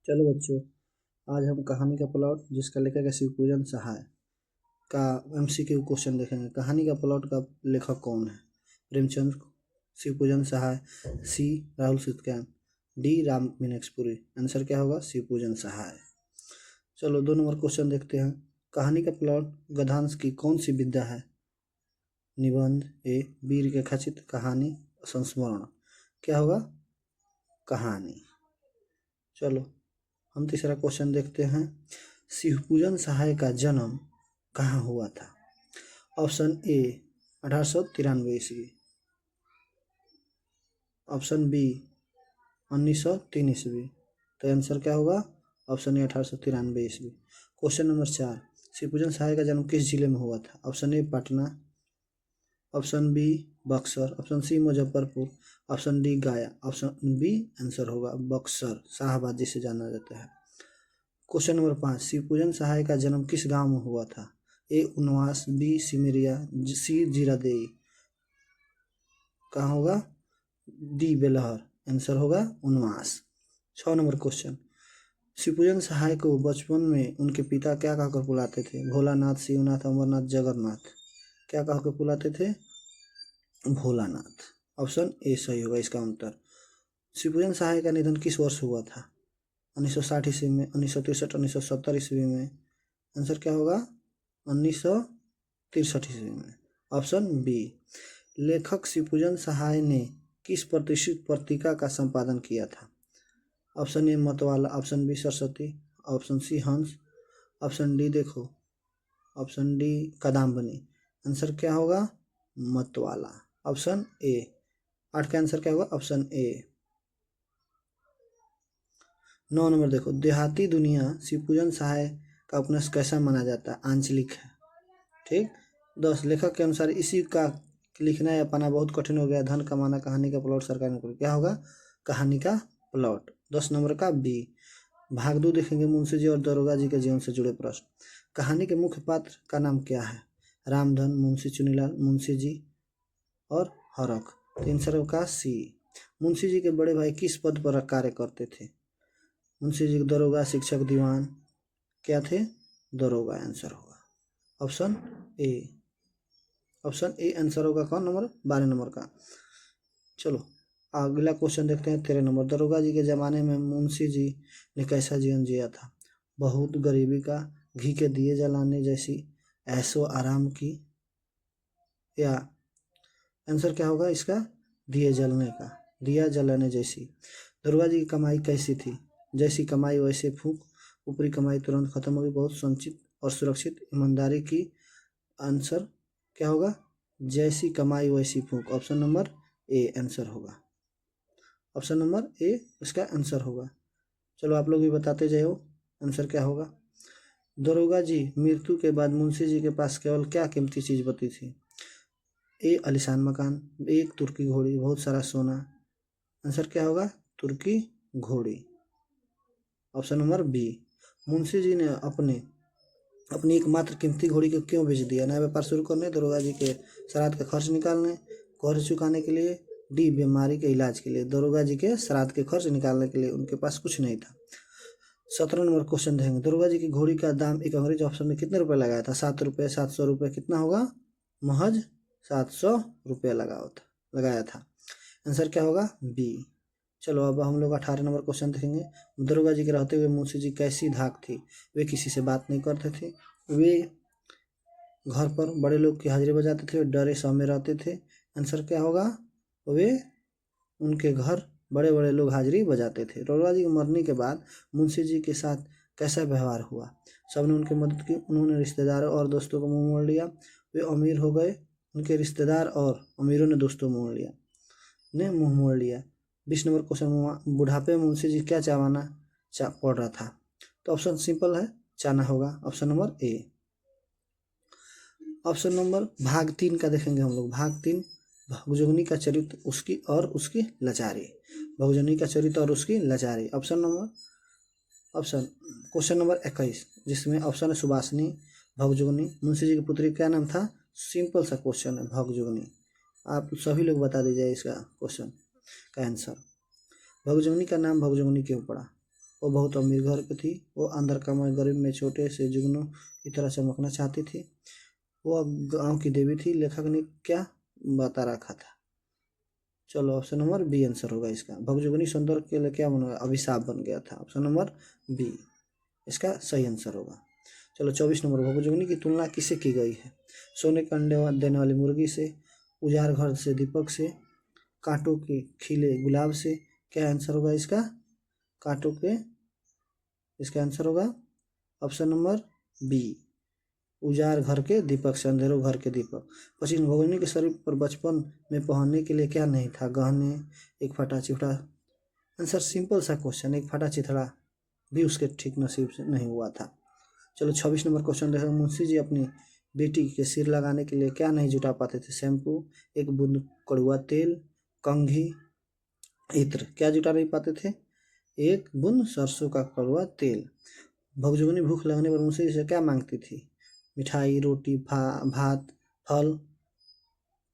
चलो बच्चों, आज हम कहानी का प्लॉट जिसका लेखक है शिवपूजन सहाय का एमसीक्यू क्वेश्चन देखेंगे। कहानी का प्लॉट का लेखक कौन है? प्रेमचंद, शिवपूजन सहाय, सी राहुल सुतकैन, डी राम मीनाक्षपुरी। आंसर क्या होगा? शिवपूजन सहाय। चलो 2 नंबर क्वेश्चन देखते हैं। कहानी का प्लॉट गद्यांश की कौन सी विद्या है? निबंध, ए वीर के खचित, कहानी, संस्मरण। क्या होगा? कहानी। चलो हम तीसरा क्वेश्चन देखते हैं। शिवपूजन सहाय का जन्म कहाँ हुआ था? ऑप्शन ए 1893 ईस्वी, ऑप्शन बी 1903 ईस्वी। तो आंसर क्या होगा? ऑप्शन ए 1893 ईस्वी। क्वेश्चन नंबर 4, शिवपूजन सहाय का जन्म किस जिले में हुआ था? Option A Patna, option B Buxar, option C Muzaffarpur, option D Gaya. Option B answer होगा बक्सर, शाहबाद जिसे जाना जाता है। क्वेश्चन नंबर 5, शिवपूजन सहाय का जन्म किस गांव में हुआ था? ए उनवास, बी सिमरिया, सी जीरादेई। कहाँ होगा? डी बेलहर। आंसर होगा उनवास। 6 नंबर क्वेश्चन, शिवपूजन सहाय को बचपन में उनके पिता क्या कहकर बुलाते थे? भोलानाथ, शिवनाथ, अमरनाथ, जगन्नाथ। क्या कहकर बुलाते थे? भोलानाथ। ऑप्शन ए सही होगा इसका उत्तर। शिवपूजन सहाय का निधन किस वर्ष हुआ था? 1960 ईस्वी में, 1963, 1970 ईस्वी में। आंसर क्या होगा? 1963 ईस्वी में। Option B. लेखक शिवपूजन सहाय ने किस प्रतिष्ठित पत्रिका का संपादन किया था? Option A Matwala, option B Saraswati, option C Hans, option D देखो, ऑप्शन डी कादम्बिनी। आंसर क्या होगा? मतवाला, ऑप्शन ए। 8 का आंसर क्या होगा? Option A. 9 नंबर देखो, देहाती दुनिया शिवपूजन सहाय का उपन्यास कैसा माना जाता है? आंचलिक है। ठीक। 10, लेखक के अनुसार इसी का लिखना या पाना बहुत कठिन हो गया, धन कमाना, कहानी का प्लॉट सरकार ने। क्या होगा? कहानी का प्लॉट। 10 नंबर का बी। भाग 2 देखेंगे, मुंशी जी और दरोगा जी के जीवन से जुड़े प्रश्न। कहानी के मुख्य पात्र का नाम क्या है? रामधन, मुंशी चुनीलाल, मुंशी जी और हरक। तो आंसर का सी। मुंशी जी के बड़े भाई किस पद पर कार्य करते थे? मुंशी जी दरोगा, शिक्षक, दीवान। क्या थे? दरोगा आंसर होगा, option A. Option A answer होगा। कौन नंबर? 12 नंबर का। चलो अगला क्वेश्चन देखते हैं। 13 नंबर, दरोगा जी के ज़माने में मुंशी जी ने कैसा जीवन जिया था? बहुत गरीबी का, घी के दिए जलाने जैसी ऐशो आराम की, या आंसर क्या होगा इसका? दिए जलने का, दिया जलाने जैसी। दरोगा जी की कमाई कैसी थी? जैसी कमाई वैसे फूंक, ऊपरी कमाई तुरंत खत्म होगी, बहुत संचित और सुरक्षित, ईमानदारी की। आंसर क्या होगा? जैसी कमाई वैसी फूंक। ऑप्शन नंबर ए आंसर होगा, ऑप्शन नंबर ए इसका आंसर होगा। चलो आप लोग भी बताते जाओ आंसर क्या होगा। दरोगा जी मृत्यु के बाद मुंशी जी के पास केवल क्या कीमती चीज बची थी? ए आलीशान मकान, एक तुर्की घोड़ी, बहुत सारा सोना। आंसर क्या होगा? तुर्की घोड़ी, option number B. Munshi ji ने अपनी एकमात्र कीमती घोड़ी को क्यों बेच दिया? नया व्यापार शुरू करने, दरोगा जी के श्राद्ध का खर्च निकालने, कर्ज चुकाने के लिए, डी बीमारी के इलाज के लिए। दरोगा जी के श्राद्ध के खर्च निकालने के लिए उनके पास कुछ नहीं था। 17 नंबर क्वेश्चन देंगे, दरोगा जी की घोड़ी का दाम एक अंग्रेज ऑप्शन में कितने रुपए लगाया था? 7 रुपये, 700 रुपये, कितना होगा? महज 700 रुपये लगाया था। आंसर क्या होगा? बी। चलो अब हम लोग 18 नंबर क्वेश्चन देखेंगे। दरोगा जी के रहते हुए मुंशी जी कैसी धाक थी? वे किसी से बात नहीं करते थे, वे घर पर बड़े लोग की हाजिरी बजाते थे, डरे सौम्य रहते थे। आंसर क्या होगा? वे उनके घर बड़े बड़े लोग हाजिरी बजाते थे। दरोगा जी के मरने के बाद मुंशी जी के साथ कैसा व्यवहार हुआ? सबने उनकी मदद की, उन्होंने रिश्तेदारों और दोस्तों को मुंह मोड़ लिया, वे अमीर हो गए, उनके रिश्तेदार और अमीरों ने दोस्तों ने मुंह मोड़ लिया। 20 नंबर क्वेश्चन, बुढ़ापे में मुंशी जी क्या पड़ रहा था? तो ऑप्शन सिंपल है, चाना होगा, option number A. Option number भाग 3 का देखेंगे हम लोग। भाग 3, भगजोगनी का चरित्र, उसकी और उसकी लाचारी। भगजोगनी का चरित्र और उसकी लाचारी। ऑप्शन क्वेश्चन नंबर 21, जिसमें ऑप्शन है सुभाषनी, भगजोगनी। मुंशी जी की पुत्री क्या नाम था? सिंपल सा क्वेश्चन है, भगजोगनी। आप सभी लोग बता दीजिए इसका क्वेश्चन का आंसर। भगजोगनी का नाम भगजोगनी क्यों पड़ा? वो बहुत अमीर घर की थी। वो अंदर कमाई गरीब में छोटे से जुगनू की तरह चमकना चाहती थी। वो गांव की देवी थी। लेखक ने क्या बता रखा था? चलो ऑप्शन नंबर बी आंसर होगा इसका। भगजुगनी सौंदर्य के लिए क्या बन गया? अभिशाप बन गया था। ऑप्शन नंबर बी इसका सही आंसर होगा। चलो 24 नंबर, भगजुगनी की तुलना किससे की गई है? सोने के अंडे देने वाली मुर्गी से, उजाड़ घर से दीपक से, कांटों के खिले गुलाब से। क्या आंसर होगा इसका? कांटों के, इसका आंसर होगा ऑप्शन नंबर बी, उजाड़ घर के दीपक से, अंधेरों घर के दीपक। पश्चिम भगोनी के शरीर पर बचपन में पहनने के लिए क्या नहीं था? गहने, एक फटा चिथड़ा। आंसर सिंपल सा क्वेश्चन, एक फटा चिथड़ा भी उसके ठीक नसीब से नहीं हुआ था। चलो 26 नंबर क्वेश्चन देखो। मुंशी जी अपनी बेटी के सिर लगाने के लिए क्या नहीं जुटा पाते थे? शैम्पू, एक बूंद कड़ुआ तेल, कंघी, इत्र। क्या जुटा नहीं पाते थे? एक बूंद सरसों का कड़वा तेल। भगजुगनी भूख लगने पर मुंशी जी से क्या मांगती थी? मिठाई, रोटी, भात, फल,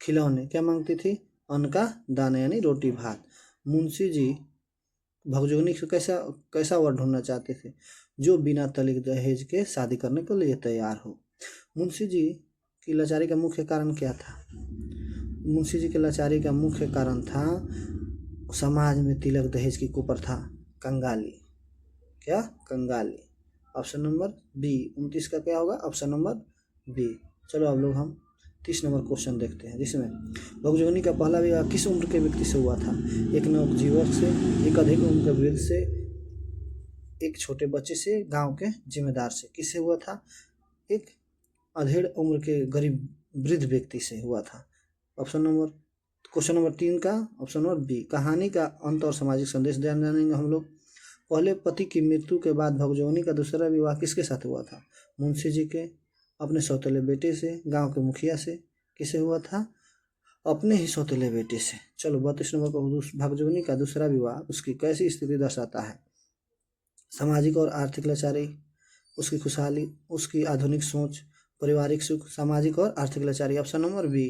खिलौने। क्या मांगती थी? अन्न का दाना यानी रोटी भात। मुंशी जी भगजुगनी से कैसा कैसा वर ढूंढना चाहते थे? जो बिना तलिक दहेज के शादी करने के लिए तैयार हो। मुंशी जी की लाचारी का मुख्य कारण क्या था? मुंशी जी की लाचारी का मुख्य कारण था समाज में तिलक दहेज की कुप्रथा, कंगाली। क्या? कंगाली। ऑप्शन नंबर बी 29 का क्या होगा? Option number B. चलो अब लोग हम 30 नंबर क्वेश्चन देखते हैं, जिसमें भगजुगनी का पहला विवाह किस उम्र के व्यक्ति से हुआ था? एक नवयुवक से, एक अधिक उम्र के वृद्ध से, एक छोटे बच्चे से, गांव के जिम्मेदार से। किससे हुआ था? एक अधेड़ उम्र के गरीब वृद्ध व्यक्ति से हुआ था। ऑप्शन नंबर, क्वेश्चन नंबर 3 का ऑप्शन नंबर बी। कहानी का अंत और सामाजिक संदेश जानेंगे हम लोग। पहले पति की मृत्यु के बाद भगजुगनी का दूसरा विवाह किसके साथ हुआ था? मुंशी जी के, अपने सौतेले बेटे से, गांव के मुखिया से। किसे हुआ था? अपने ही सौतेले बेटे से। चलो 32 नंबर पर, भगजुगनी का दूसरा विवाह उसकी कैसी स्थिति दर्शाता है? सामाजिक और आर्थिक लाचारी, उसकी खुशहाली, उसकी आधुनिक सोच, पारिवारिक सुख, सामाजिक और आर्थिक लाचारी। ऑप्शन नंबर बी,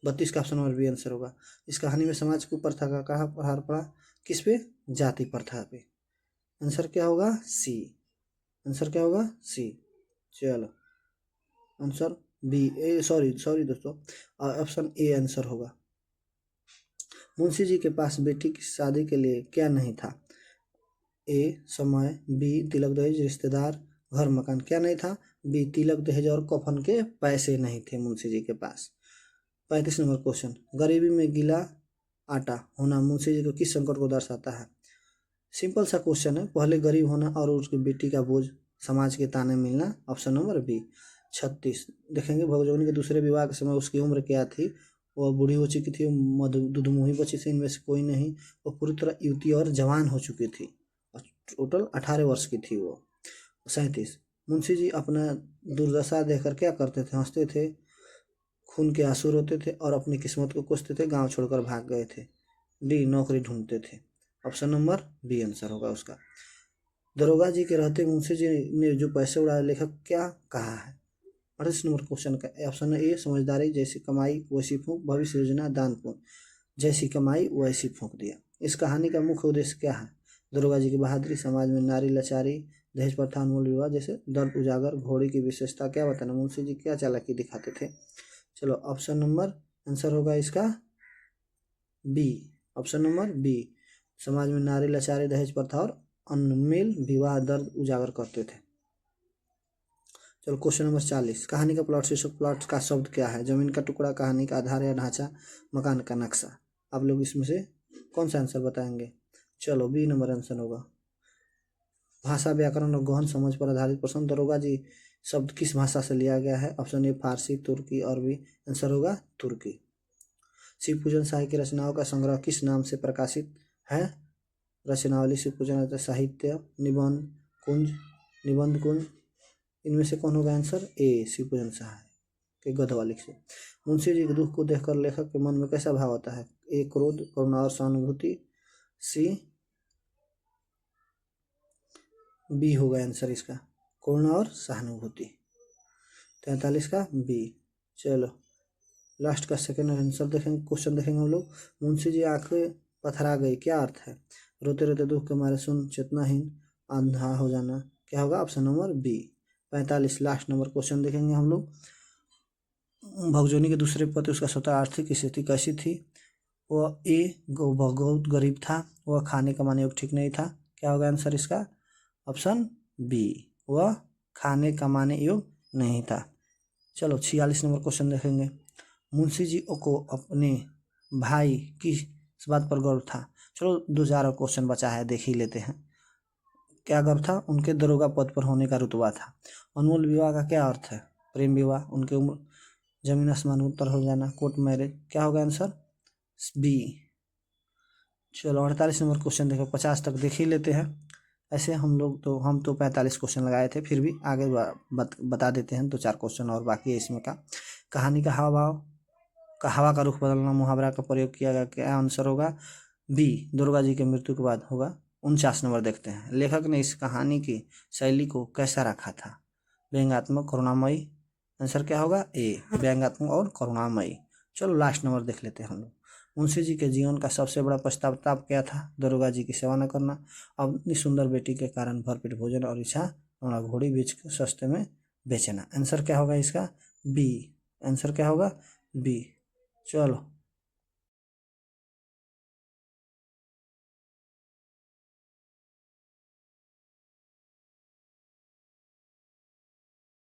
32 का ऑप्शन नंबर बी आंसर होगा। इस कहानी में समाज को प्रथा का कहाँ प्रहार पड़ा? किस पे? जाति प्रथा पे। आंसर क्या होगा? सी। आंसर क्या होगा? सी। चलो आंसर बी, ए सॉरी सॉरी दोस्तों, ऑप्शन ए आंसर होगा। मुंशी जी के पास बेटी की शादी के लिए क्या नहीं था? ए समय, बी तिलक दहेज, रिश्तेदार, घर मकान। क्या नहीं था? बी तिलक दहेज और कफन के पैसे नहीं थे मुंशी जी के पास। 35 नंबर क्वेश्चन, गरीबी में गीला आटा होना मुंशी जी को किस संकट को दर्शाता है? सिंपल सा क्वेश्चन है, पहले गरीब होना और उसकी बेटी का बोझ, समाज के ताने मिलना। Option number B. 36 देखेंगे, भगजुगनी के दूसरे विवाह के समय उसकी उम्र क्या थी? वह बूढ़ी हो चुकी थी, दुधमुही बची थी, इनमें से कोई नहीं। वो पूरी तरह युवती और जवान हो चुकी थी। टोटल 18 वर्ष की थी वो। 37, मुंशी जी अपना दुर्दशा देखकर क्या करते थे? हंसते थे, खून के आंसू रोते थे और अपनी किस्मत को कोसते थे, गांव छोड़कर भाग गए थे। डी नौकरी ढूंढते थे। ऑप्शन नंबर बी आंसर होगा उसका। दरोगा जी के रहते मुंशी जी ने जो पैसे उड़ाए, लेखक क्या कहा है? 38 नंबर क्वेश्चन का ऑप्शन ए, समझदारी, जैसी कमाई वैसी फूंक, भविष्य योजना, दान पुण्य। जैसी कमाई वैसी फूंक दिया। इस कहानी का मुख्य उद्देश्य क्या है? दरोगा जी की बहादुरी, समाज में नारी लाचारी, दहेज प्रथा, अनमोल विवाह जैसे दर्द उजागर, घोड़े की विशेषता। क्या बताना? मुंशी जी क्या चालाकी दिखाते थे? चलो ऑप्शन नंबर आंसर होगा इसका बी। ऑप्शन नंबर बी, समाज में नारी लाचारी, दहेज प्रथा और अनमोल विवाह दर्द उजागर करते थे। चलो क्वेश्चन नंबर 40, कहानी का प्लॉट शीर्षक। प्लॉट का शब्द क्या है? जमीन का टुकड़ा, कहानी का आधार या ढांचा, मकान का नक्शा। आप लोग इसमें से कौन सा आंसर बताएंगे? चलो बी नंबर आंसर होगा। भाषा, व्याकरण और गहन समझ पर आधारित प्रश्न। दरोगा जी शब्द किस भाषा से लिया गया है? ऑप्शन ए फारसी, तुर्की, अरबी। आंसर होगा तुर्की। शिव पूजन साहित्य की रचनाओं का संग्रह किस नाम से प्रकाशित है? रचनावली, शिव पूजन साहित्य, निबंध कुंज, निबंध कुंज। इनमें से कौन होगा आंसर? ए शिव पूजन सहाय के गढ़वालिक से। मुंशी जी के दुख को देखकर लेखक के मन में कैसा भाव होता है? ए क्रोध, करुणा और सहानुभूति, सी बी होगा आंसर इसका, करुणा और सहानुभूति। 43 का बी। चलो लास्ट का सेकंड आंसर देखेंगे, क्वेश्चन देखेंगे हम लोग। मुंशी जी आंखें पथरा गई, क्या अर्थ है? रोते रोते दुख के मारे सुन, चेतनाहीन, अंधा हो जाना, क्या होगा option number B. 45 last number question देखेंगे हम लोग। भगजोनी के दूसरे पति उसका स्वतः आर्थिक स्थिति कैसी थी? वह बहुत गरीब था, वह खाने कमाने योग्य ठीक नहीं था। क्या होगा आंसर इसका? ऑप्शन बी, वह खाने कमाने योग्य नहीं था। चलो 46 नंबर क्वेश्चन देखेंगे। मुंशी जी को अपने भाई किस बात पर गर्व था? चलो 2000 क्वेश्चन बचा है, देख ही लेते हैं। क्या गर्व था? उनके दरोगा पद पर होने का रुतबा था। अनमोल विवाह का क्या अर्थ है? प्रेम विवाह। उनके उम्र जमीन आसमान उत्तर हो जाना, कोर्ट मैरिज। क्या होगा आंसर? बी। चलो 48 नंबर क्वेश्चन देखो, 50 तक देख ही लेते हैं। ऐसे हम तो 45 क्वेश्चन लगाए थे, फिर भी आगे बता देते हैं, 2-4 क्वेश्चन और बाकी है इसमें का। कहानी का हवा का रुख बदलना मुहावरा का प्रयोग किया गया। क्या आंसर होगा? बी, दुर्गा जी के मृत्यु के बाद होगा। 49 नंबर देखते हैं। लेखक ने इस कहानी की शैली को कैसा रखा था? व्यंग्यात्मक, करुणामयी। आंसर क्या होगा? ए, व्यंग्यात्मक और करुणामयी। चलो लास्ट नंबर देख लेते हैं हम लोग। मुंशी जी के जीवन का सबसे बड़ा पश्चाताप क्या था? दरोगा जी की सेवा न करना, अपनी सुंदर बेटी के कारण भरपेट भोजन और इच्छा अपना घोड़ी बेच सस्ते में बेचना। आंसर क्या होगा इसका? बी। आंसर क्या होगा? बी। चलो